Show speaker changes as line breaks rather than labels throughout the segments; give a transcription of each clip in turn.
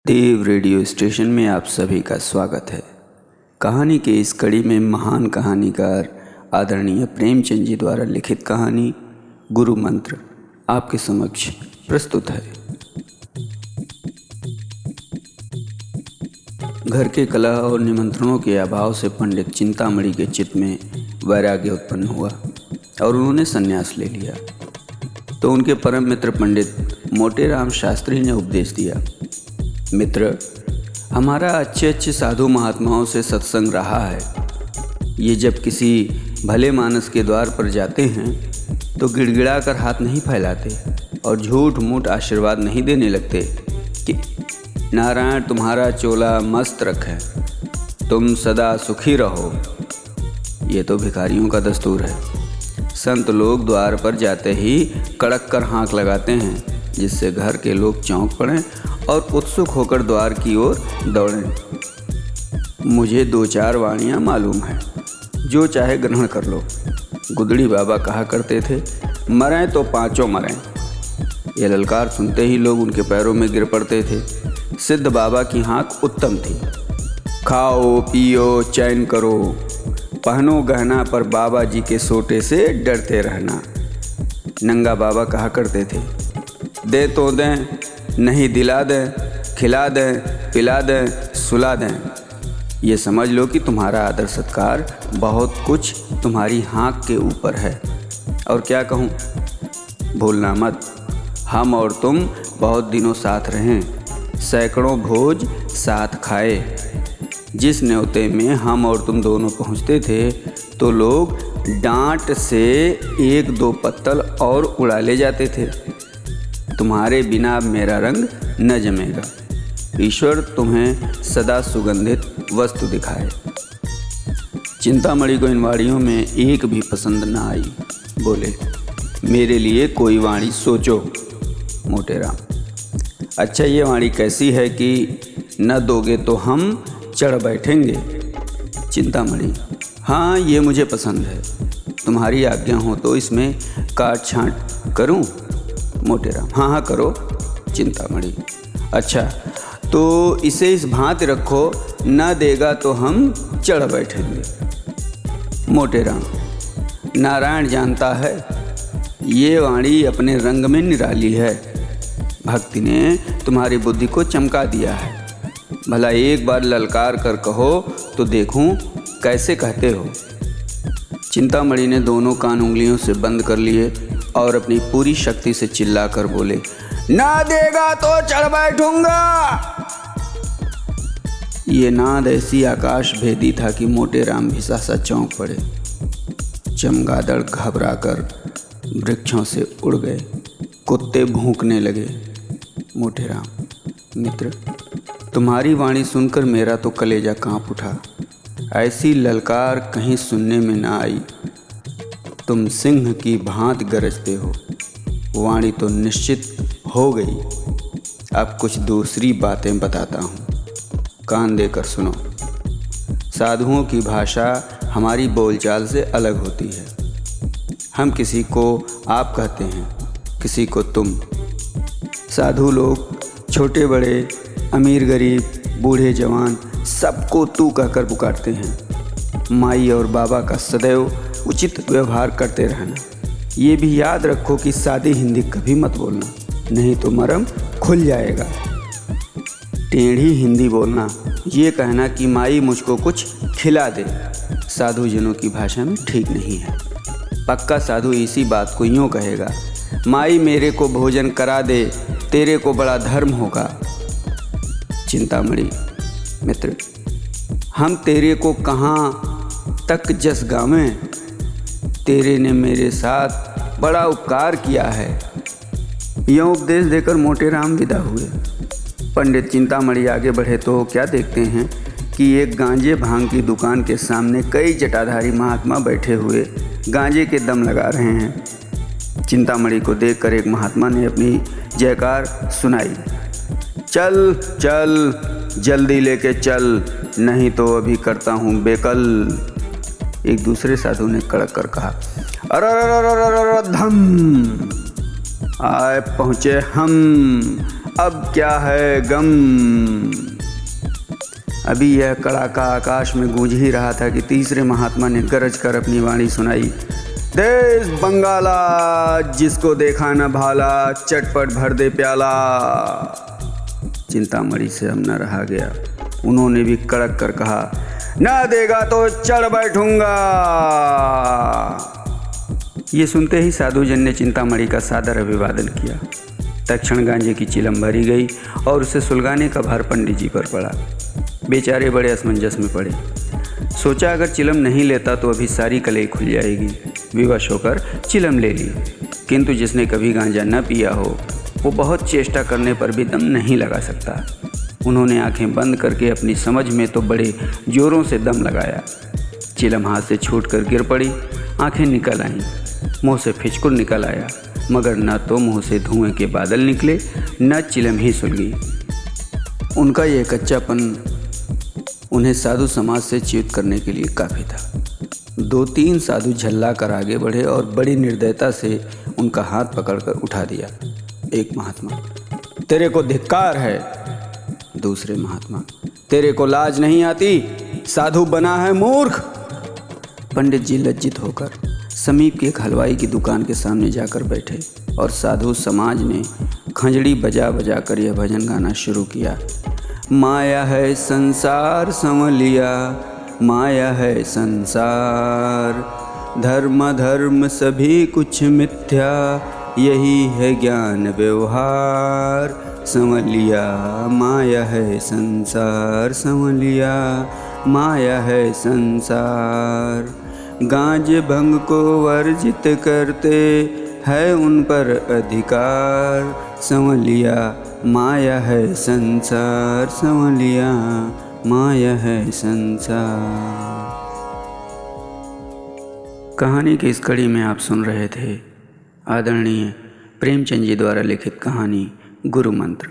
देव radio station में आप सभी का स्वागत है। कहानी के इस कड़ी में महान कहानीकार आदरणीय प्रेमचंद जी द्वारा लिखित कहानी गुरु मंत्र आपके समक्ष प्रस्तुत है। घर के कलह और निमंत्रणों के अभाव से पंडित चिंतामणि के चित्त में वैराग्य उत्पन्न हुआ और उन्होंने संन्यास ले लिया। तो उनके परम मित्र पंडित मोटेराम शास्त्री ने उपदेश दिया, मित्र, हमारा अच्छे साधु महात्माओं से सत्संग रहा है। ये जब किसी भले मानस के द्वार पर जाते हैं तो गिड़गिड़ा कर हाथ नहीं फैलाते और झूठ मूठ आशीर्वाद नहीं देने लगते कि नारायण तुम्हारा चोला मस्त रखे, तुम सदा सुखी रहो। ये तो भिखारियों का दस्तूर है। संत लोग द्वार पर जाते ही कड़क कर हाँक लगाते हैं, जिससे घर के लोग चौंक पड़ें और उत्सुक होकर द्वार की ओर दौड़ें। मुझे 2-4 वाणियाँ मालूम है, जो चाहे ग्रहण कर लो। गुदड़ी बाबा कहा करते थे, मरें तो पाँचों मरें। ये ललकार सुनते ही लोग उनके पैरों में गिर पड़ते थे। सिद्ध बाबा की हाँक उत्तम थी, खाओ पियो चैन करो, पहनो गहना पर बाबा जी के सोटे से डरते रहना। नंगा बाबा कहा करते थे, दे तो दें, नहीं दिला दें, खिला दें, पिला दें, सुला दें। ये समझ लो कि तुम्हारा आदर सत्कार बहुत कुछ तुम्हारी हाँक के ऊपर है। और क्या कहूँ, भूलना मत, हम और तुम बहुत दिनों साथ रहें, सैकड़ों भोज साथ खाए। जिस न्योते में हम और तुम दोनों पहुँचते थे तो लोग डांट से 1-2 पत्तल और उड़ा ले जाते थे। तुम्हारे बिना अब मेरा रंग न जमेगा। ईश्वर तुम्हें सदा सुगंधित वस्तु दिखाए। चिंतामणि को इन वाणियों में एक भी पसंद न आई। बोले, मेरे लिए कोई वाणी सोचो। मोटेराम, अच्छा, ये वाणी कैसी है कि न दोगे तो हम चढ़ बैठेंगे। चिंतामणि, हाँ, ये मुझे पसंद है। तुम्हारी आज्ञा हो तो इसमें काट छांट करूं? मोटेराम, हाँ करो। चिंतामणि, अच्छा, तो इसे इस भांति रखो, न देगा तो हम चढ़ बैठेंगे। मोटेराम, नारायण जानता है, ये वाणी अपने रंग में निराली है। भक्ति ने तुम्हारी बुद्धि को चमका दिया है। भला एक बार ललकार कर कहो तो देखूं कैसे कहते हो। चिंतामणि ने दोनों कान उंगलियों से बंद कर लिए और अपनी पूरी शक्ति से चिल्लाकर बोले, ना देगा तो चढ़ बैठूंगा। ये नाद ऐसी आकाश भेदी था कि मोटेराम भी सा चौंक पड़े। चमगादड़ घबराकर वृक्षों से उड़ गए, कुत्ते भौंकने लगे। मोटेराम, मित्र, तुम्हारी वाणी सुनकर मेरा तो कलेजा कांप उठा। ऐसी ललकार कहीं सुनने में ना आई। तुम सिंह की भांति गरजते हो। वाणी तो निश्चित हो गई। अब कुछ दूसरी बातें बताता हूँ, कान देकर सुनो। साधुओं की भाषा हमारी बोलचाल से अलग होती है। हम किसी को आप कहते हैं, किसी को तुम। साधु लोग छोटे बड़े, अमीर गरीब, बूढ़े जवान सबको तू कहकर पुकारते हैं। माई और बाबा का सदैव उचित व्यवहार करते रहना। ये भी याद रखो कि सादी हिंदी कभी मत बोलना, नहीं तो मरम खुल जाएगा। टेढ़ी हिंदी बोलना, ये कहना कि माई मुझको कुछ खिला दे, साधु जनों की भाषा में ठीक नहीं है। पक्का साधु इसी बात को यूँ कहेगा, माई मेरे को भोजन करा दे, तेरे को बड़ा धर्म होगा। चिंतामणि, मित्र, हम तेरे को कहाँ तक जस गावें। तेरे ने मेरे साथ बड़ा उपकार किया है। यह उपदेश देकर मोटेराम विदा हुए। पंडित चिंतामणि आगे बढ़े तो क्या देखते हैं कि एक गांजे भांग की दुकान के सामने कई जटाधारी महात्मा बैठे हुए गांजे के दम लगा रहे हैं। चिंतामणि को देखकर एक महात्मा ने अपनी जयकार सुनाई, चल चल, जल्दी लेके चल, नहीं तो अभी करता हूँ बेकल। एक दूसरे साधु ने कड़क कर कहा, अरे धम। आए पहुँचे हम, अब क्या है गम। अभी यह कड़ाका आकाश में गूंज ही रहा था कि तीसरे महात्मा ने गरज कर अपनी वाणी सुनाई। देश बंगाला, जिसको देखा न भाला, चटपट भर दे प्याला। चिंतामणि से अब न रहा गया, उन्होंने भी कड़क कर कहा, न देगा तो चढ़ बैठूंगा। ये सुनते ही साधुजन ने चिंतामणि का सादर अभिवादन किया। तत्क्षण गांजे की चिलम भरी गई और उसे सुलगाने का भार पंडित जी पर पड़ा। बेचारे बड़े असमंजस में पड़े। सोचा अगर चिलम नहीं लेता तो अभी सारी कलई खुल जाएगी। विवश होकर चिलम ले ली, किंतु जिसने कभी गांजा न पिया हो वो बहुत चेष्टा करने पर भी दम नहीं लगा सकता। उन्होंने आंखें बंद करके अपनी समझ में तो बड़े जोरों से दम लगाया। चिलम हाथ से छूटकर गिर पड़ी। आंखें निकल आईं, मुंह से फिचकुर निकल आया, मगर न तो मुंह से धुएं के बादल निकले न चिलम ही सुलगी। उनका यह कच्चापन उन्हें साधु समाज से च्युत करने के लिए काफ़ी था। 2-3 साधु झल्ला कर आगे बढ़े और बड़ी निर्दयता से उनका हाथ पकड़कर उठा दिया। एक महात्मा, तेरे को धिक्कार है। दूसरे महात्मा, तेरे को लाज नहीं आती, साधु बना है मूर्ख। पंडित जी लज्जित होकर समीप के एक हलवाई की दुकान के सामने जाकर बैठे और साधु समाज ने खंजड़ी बजा बजा कर यह भजन गाना शुरू किया। माया है संसार संवलिया, माया है संसार, धर्म धर्म सभी कुछ मिथ्या, यही है ज्ञान व्यवहार। संवलिया माया है संसार, संवलिया माया है संसार। गांज भंग को वर्जित करते है उन पर अधिकार। संवलिया माया है संसार, संवलिया माया है संसार। कहानी की इस कड़ी में आप सुन रहे थे आदरणीय प्रेमचंद जी द्वारा लिखित कहानी गुरु मंत्र।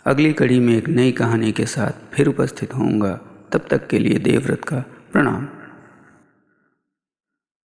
अगली कड़ी में एक नई कहानी के साथ फिर उपस्थित होऊंगा। तब तक के लिए देवव्रत का प्रणाम।